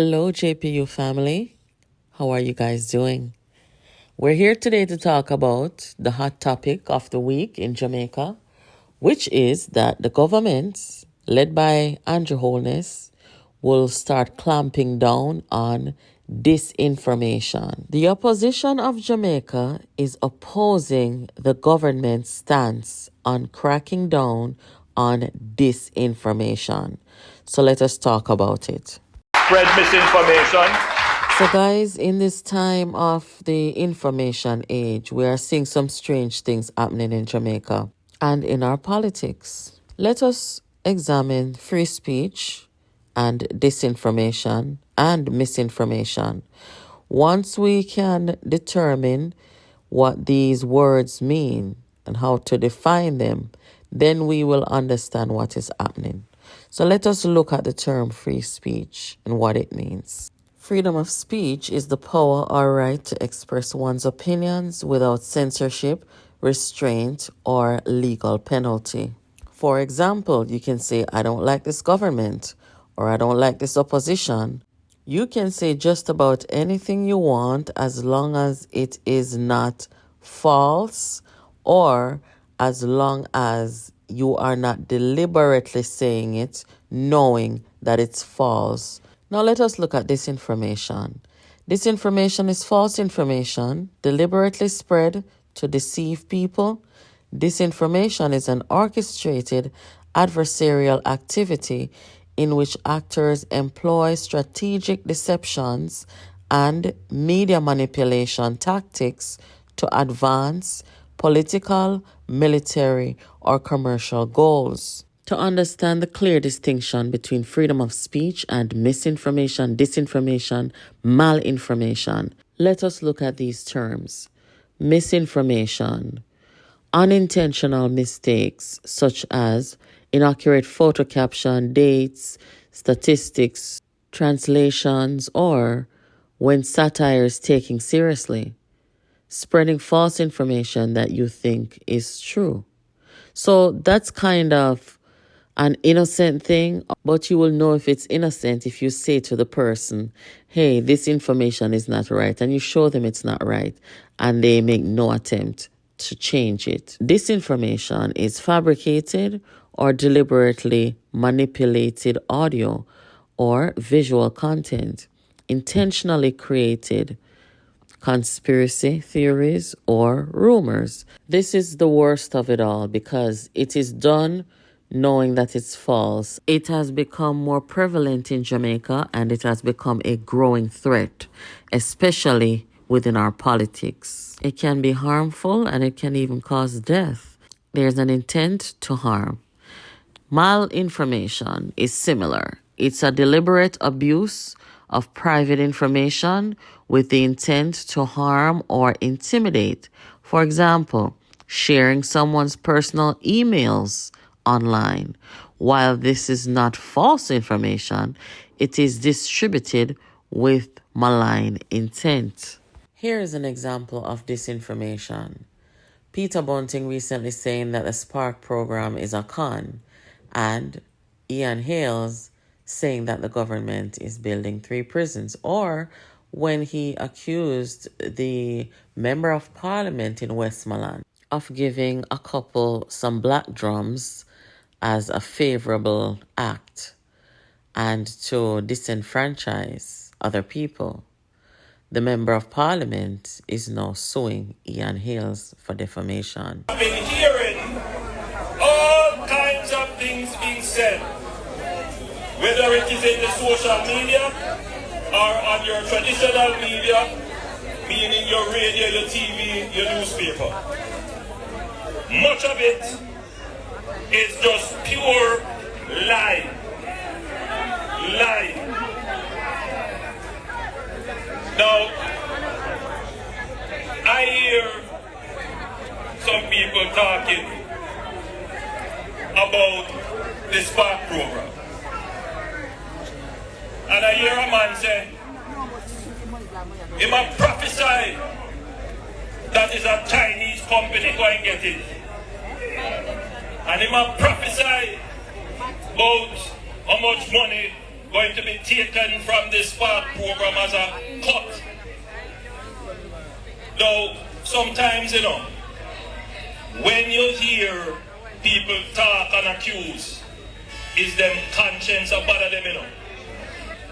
Hello, JPU family. How are you guys doing? We're here today to talk about the hot topic of the week in Jamaica, which is that the government, led by Andrew Holness, will start clamping down on disinformation. The opposition of Jamaica is opposing the government's stance on cracking down on disinformation. So let us talk about it. Spread misinformation. So guys, in this time of the information age, we are seeing some strange things happening in Jamaica and in our politics. Let us examine free speech and disinformation and misinformation. Once we can determine what these words mean and how to define them, then we will understand what is happening. So let us look at the term free speech and what it means. Freedom of speech is the power or right to express one's opinions without censorship, restraint, or legal penalty. For example, you can say, I don't like this government, or I don't like this opposition. You can say just about anything you want as long as it is not false or as long as you are not deliberately saying it, knowing that it's false. Now let us look at disinformation. Disinformation is false information deliberately spread to deceive people. Disinformation is an orchestrated adversarial activity in which actors employ strategic deceptions and media manipulation tactics to advance political, military, or commercial goals. To understand the clear distinction between freedom of speech and misinformation, disinformation, malinformation, let us look at these terms. Misinformation, unintentional mistakes such as inaccurate photo caption, dates, statistics, translations, or when satire is taken seriously, spreading false information that you think is true. So that's kind of an innocent thing, but you will know if it's innocent if you say to the person, hey, this information is not right, and you show them it's not right, and they make no attempt to change it. Disinformation is fabricated or deliberately manipulated audio or visual content, intentionally created conspiracy theories or rumors. This is the worst of it all because it is done knowing that it's false. It has become more prevalent in Jamaica and it has become a growing threat, especially within our politics. It can be harmful and it can even cause death. There's an intent to harm. Malinformation is similar. It's a deliberate abuse of private information with the intent to harm or intimidate. For example, sharing someone's personal emails online. While this is not false information, it is distributed with malign intent. Here is an example of disinformation. Peter Bunting recently saying that the Spark program is a con, and Ian Hales saying that the government is building 3 prisons, or when he accused the member of parliament in Westmoreland of giving a couple some black drums as a favorable act and to disenfranchise other people. The member of parliament is now suing Ian Hales for defamation. I've been hearing all kinds of things being said, whether it is in the social media or on your traditional media, meaning your radio, your TV, your newspaper. Much of it is just pure lie. Lie. Now, I hear some people talking about the Spark program. And I hear a man say, he might prophesy that is a Chinese company go and get it. And he might prophesy about how much money going to be taken from this Spark program as a cut. Though sometimes, when you hear people talk and accuse, is them conscience or bother them,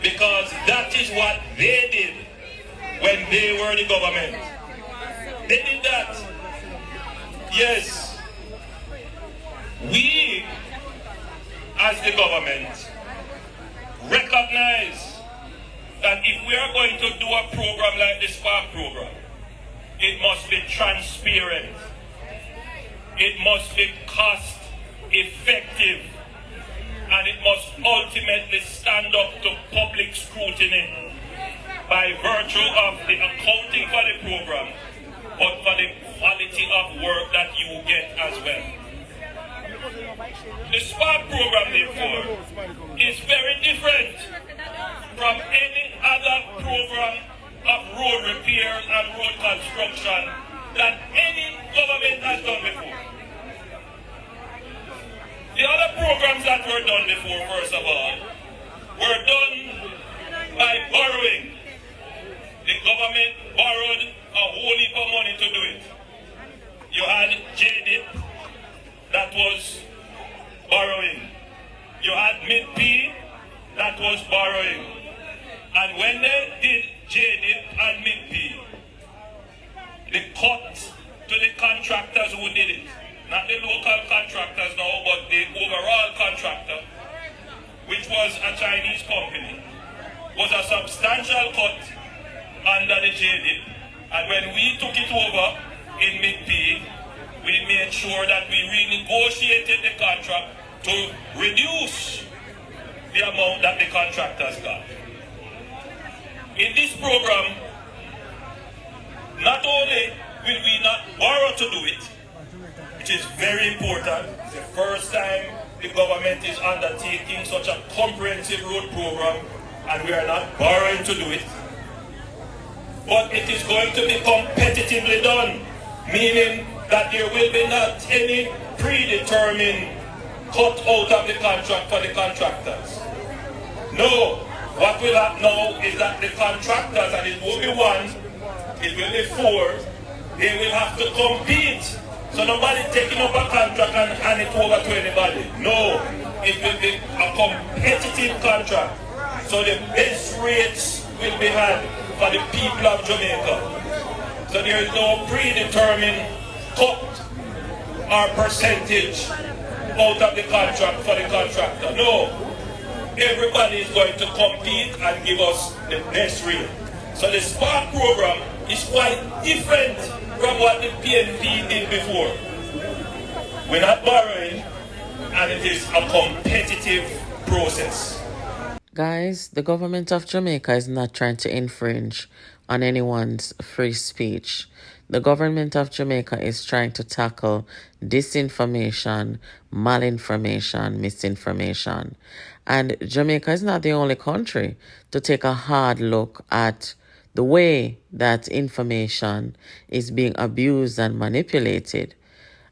because that is what they did when they were the government. They did that. Yes. We, as the government, recognize that if we are going to do a program like the Spark program, it must be transparent. It must be cost effective. And it must ultimately stand up to public scrutiny by virtue of the accounting for the program, but for the quality of work that you get as well. The Spark program, therefore, is very different from any other program of road repairs and road construction that any government has done before. The other programs that were done before, first of all, were done by borrowing. The government borrowed a whole heap of money to do it. You had JDIP, that was borrowing. You had MIP, that was borrowing. And when they did JDIP and MIP, they cut to the contractors who did it. Not the local contractors now, but the overall contractor, which was a Chinese company, was a substantial cut under the JDIP. And when we took it over in MIP, we made sure that we renegotiated the contract to reduce the amount that the contractors got. In this program, not only will we not borrow to do it, which is very important. It's the first time the government is undertaking such a comprehensive road program, and we are not borrowing to do it. But it is going to be competitively done, meaning that there will be not any predetermined cut out of the contract for the contractors. No, what will happen now is that the contractors, and it will be one, it will be four, they will have to compete. So nobody taking up a contract and hand it over to anybody. No, it will be a competitive contract. So the best rates will be had for the people of Jamaica. So there is no predetermined cut or percentage out of the contract for the contractor. No, everybody is going to compete and give us the best rate. So the Spark program is quite different from what the PNP did before. We're not borrowing, and it is a competitive process. Guys, the government of Jamaica is not trying to infringe on anyone's free speech. The government of Jamaica is trying to tackle disinformation, malinformation, misinformation. And Jamaica is not the only country to take a hard look at the way that information is being abused and manipulated.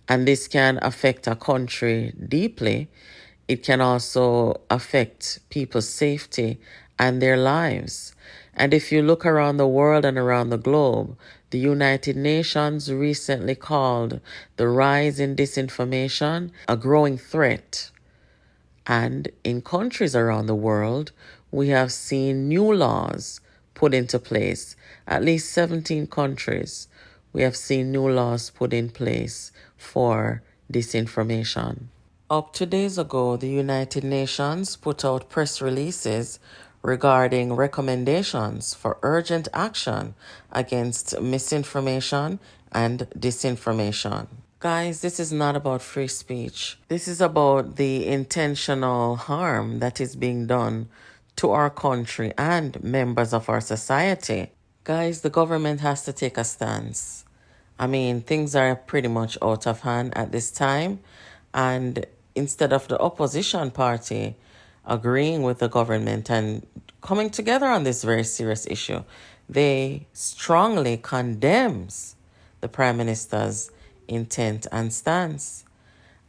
And this can affect a country deeply. It can also affect people's safety and their lives. And if you look around the world and around the globe, the United Nations recently called the rise in disinformation a growing threat. And in countries around the world, we have seen new laws put into place. At least 17 countries, we have seen new laws put in place for disinformation. Up to days ago, the United Nations put out press releases regarding recommendations for urgent action against misinformation and disinformation. Guys, this is not about free speech. This is about the intentional harm that is being done to our country and members of our society. Guys, the government has to take a stance. I mean, things are pretty much out of hand at this time. And instead of the opposition party agreeing with the government and coming together on this very serious issue, they strongly condemns the Prime Minister's intent and stance.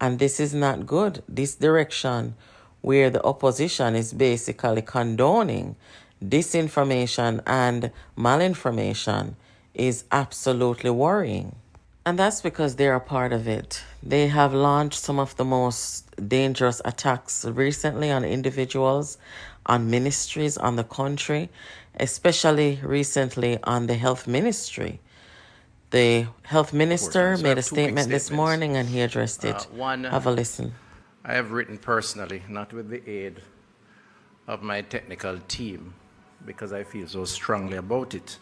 And this is not good. This direction where the opposition is basically condoning disinformation and malinformation, is absolutely worrying. And that's because they're a part of it. They have launched some of the most dangerous attacks recently on individuals, on ministries, on the country, especially recently on the health ministry. The health minister made a statement this morning and he addressed it. Have a listen. I have written personally, not with the aid of my technical team, because I feel so strongly about it.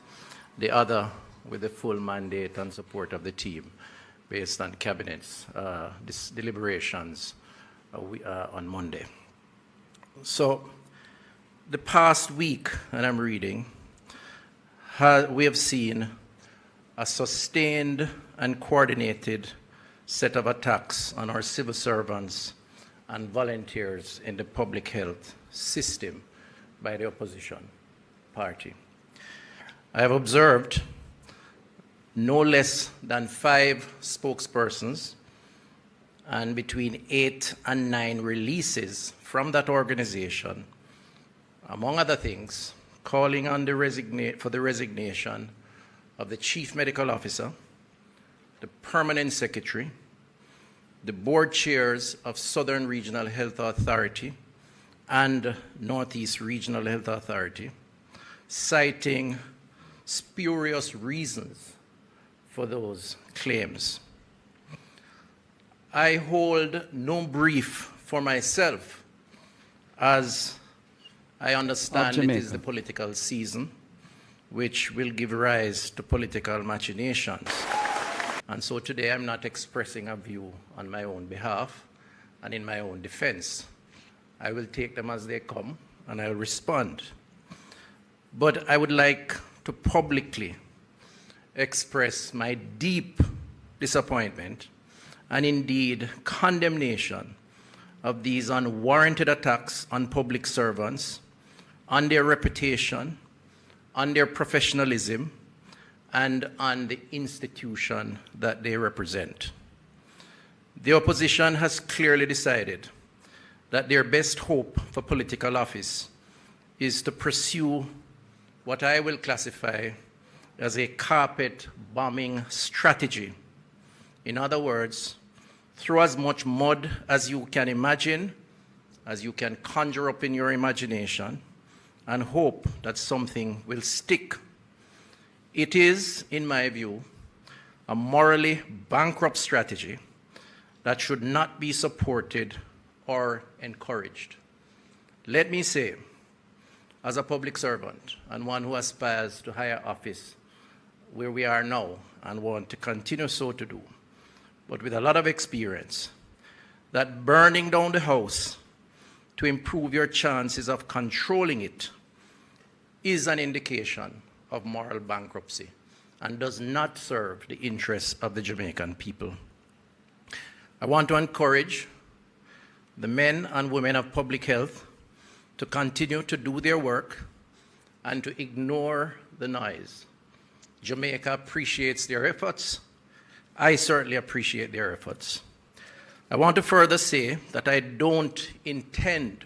The other with the full mandate and support of the team based on cabinet's deliberations on Monday. So the past week, and I'm reading, we have seen a sustained and coordinated set of attacks on our civil servants and volunteers in the public health system by the opposition party. I have observed no less than 5 spokespersons and between 8 and 9 releases from that organization, among other things, calling on for the resignation of the Chief Medical Officer, the Permanent Secretary, the board chairs of Southern Regional Health Authority and Northeast Regional Health Authority, citing spurious reasons for those claims. I hold no brief for myself, as I understand it is the political season, which will give rise to political machinations. And so today I'm not expressing a view on my own behalf and in my own defense. I will take them as they come and I'll respond. But I would like to publicly express my deep disappointment and indeed condemnation of these unwarranted attacks on public servants, on their reputation, on their professionalism, and on the institution that they represent. The opposition has clearly decided that their best hope for political office is to pursue what I will classify as a carpet bombing strategy. In other words, throw as much mud as you can imagine, as you can conjure up in your imagination, and hope that something will stick. It is, in my view, a morally bankrupt strategy that should not be supported or encouraged. Let me say, as a public servant and one who aspires to higher office where we are now and want to continue so to do, but with a lot of experience, that burning down the house to improve your chances of controlling it is an indication of moral bankruptcy and does not serve the interests of the Jamaican people. I want to encourage the men and women of public health to continue to do their work and to ignore the noise. Jamaica appreciates their efforts. I certainly appreciate their efforts. I want to further say that I don't intend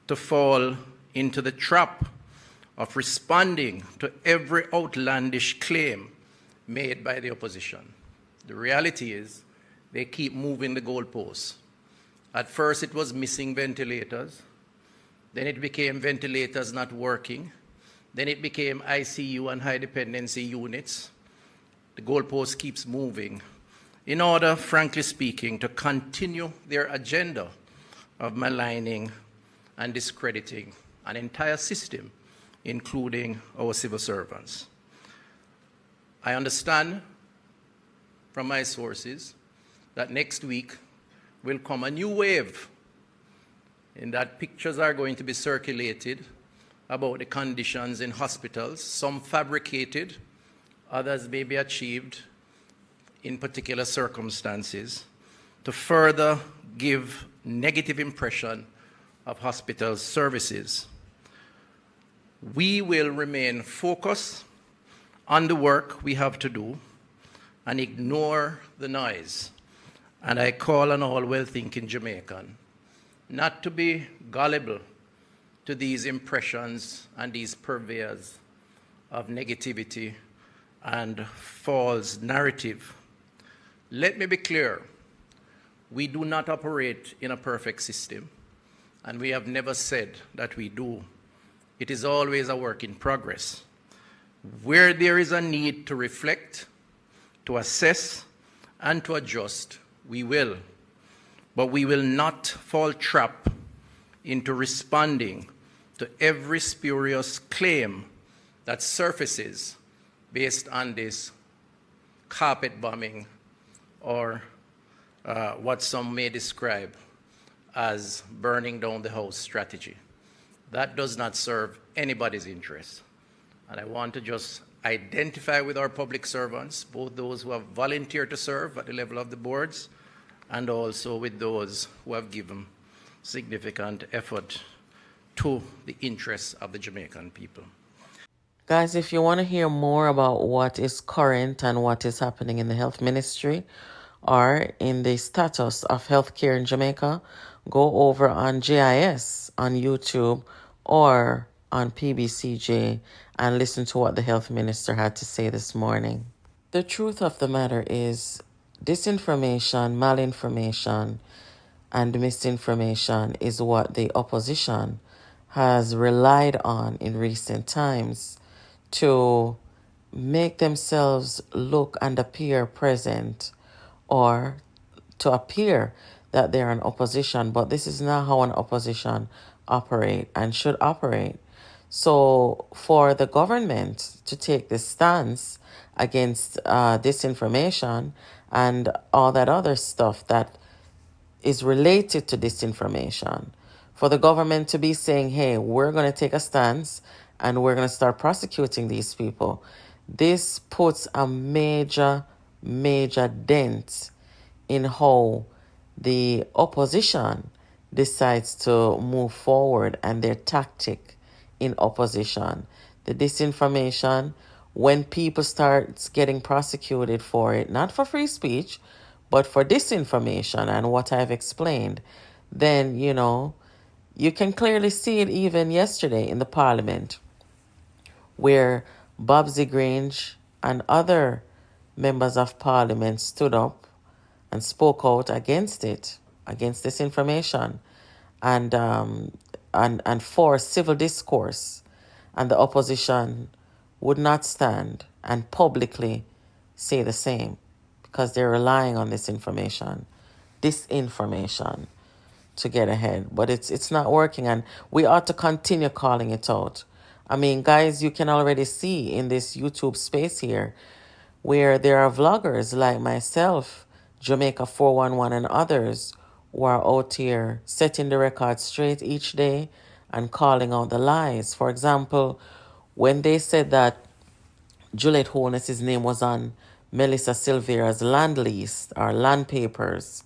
to fall into the trap of responding to every outlandish claim made by the opposition. The reality is they keep moving the goalposts. At first it was missing ventilators, then it became ventilators not working, then it became ICU and high dependency units. The goalpost keeps moving in order, frankly speaking, to continue their agenda of maligning and discrediting an entire system, including our civil servants. I understand from my sources that next week will come a new wave in that pictures are going to be circulated about the conditions in hospitals, some fabricated, others may be achieved in particular circumstances, to further give negative impression of hospital services. We will remain focused on the work we have to do and ignore the noise. And I call on all well-thinking Jamaican not to be gullible to these impressions and these purveyors of negativity and false narrative. Let me be clear. We do not operate in a perfect system, and we have never said that we do. It is always a work in progress. Where there is a need to reflect, to assess, and to adjust, we will. But we will not fall trap into responding to every spurious claim that surfaces based on this carpet bombing or what some may describe as burning down the house strategy. That does not serve anybody's interest. And I want to just identify with our public servants, both those who have volunteered to serve at the level of the boards and also with those who have given significant effort to the interests of the Jamaican people. Guys, if you want to hear more about what is current and what is happening in the health ministry or in the status of healthcare in Jamaica, go over on GIS on YouTube or on PBCJ and listen to what the health minister had to say this morning. The truth of the matter is disinformation, malinformation, and misinformation is what the opposition has relied on in recent times to make themselves look and appear present or to appear that they're an opposition. But this is not how an opposition operate and should operate. So for the government to take this stance against disinformation and all that other stuff that is related to disinformation, for the government to be saying, hey, we're going to take a stance and we're going to start prosecuting these people, this puts a major dent in how the opposition decides to move forward and their tactic in opposition. The disinformation, when people start getting prosecuted for it, not for free speech, but for disinformation and what I've explained, then, you can clearly see it even yesterday in the parliament, where Bobsy Grange and other members of parliament stood up and spoke out against it, against disinformation, and for civil discourse. And the opposition would not stand and publicly say the same because they're relying on disinformation to get ahead. But it's not working, and we ought to continue calling it out. I mean, guys, you can already see in this YouTube space here where there are vloggers like myself, Jamaica 411, and others who are out here setting the record straight each day and calling out the lies. For example, when they said that Juliet Holness's name was on Melissa Silvera's land lease or land papers,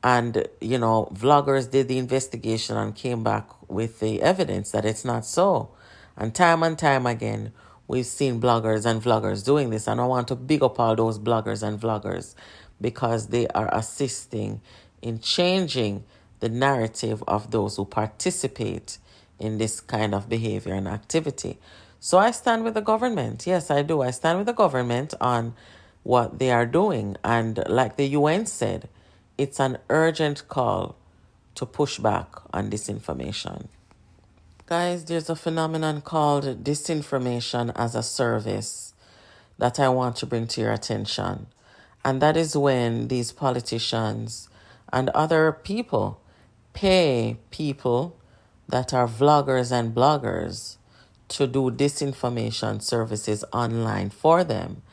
and, vloggers did the investigation and came back with the evidence that it's not so. And time again, we've seen bloggers and vloggers doing this. And I want to big up all those bloggers and vloggers because they are assisting in changing the narrative of those who participate in this kind of behavior and activity. So I stand with the government. Yes, I do. I stand with the government on what they are doing. And like the UN said, it's an urgent call to push back on disinformation. Guys, there's a phenomenon called disinformation as a service that I want to bring to your attention. And that is when these politicians and other people pay people that are vloggers and bloggers to do disinformation services online for them.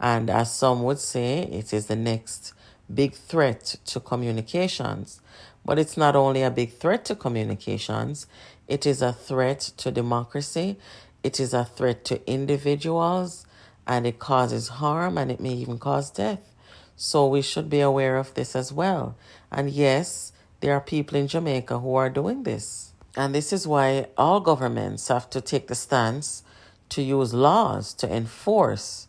And as some would say, it is the next big threat to communications. But it's not only a big threat to communications, it is a threat to democracy, it is a threat to individuals, and it causes harm and it may even cause death. So we should be aware of this as well. And yes, there are people in Jamaica who are doing this. And this is why all governments have to take the stance to use laws to enforce,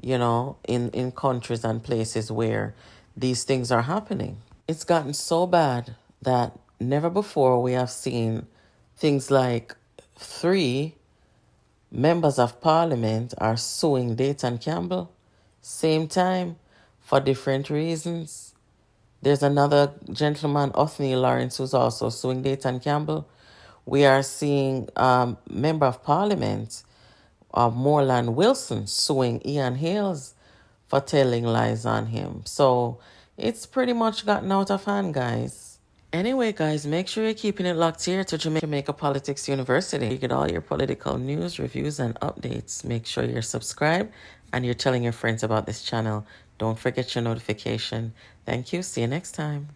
in countries and places where these things are happening. It's gotten so bad that never before we have seen things like 3 members of parliament are suing Dayton Campbell same time for different reasons. There's another gentleman, Othniel Lawrence, who's also suing Dayton Campbell. We are seeing member of parliament, Moreland Wilson, suing Ian Hales for telling lies on him. So it's pretty much gotten out of hand, guys. Anyway, guys, make sure you're keeping it locked here to Jamaica Politics University. You get all your political news, reviews, and updates. Make sure you're subscribed and you're telling your friends about this channel. Don't forget your notification. Thank you. See you next time.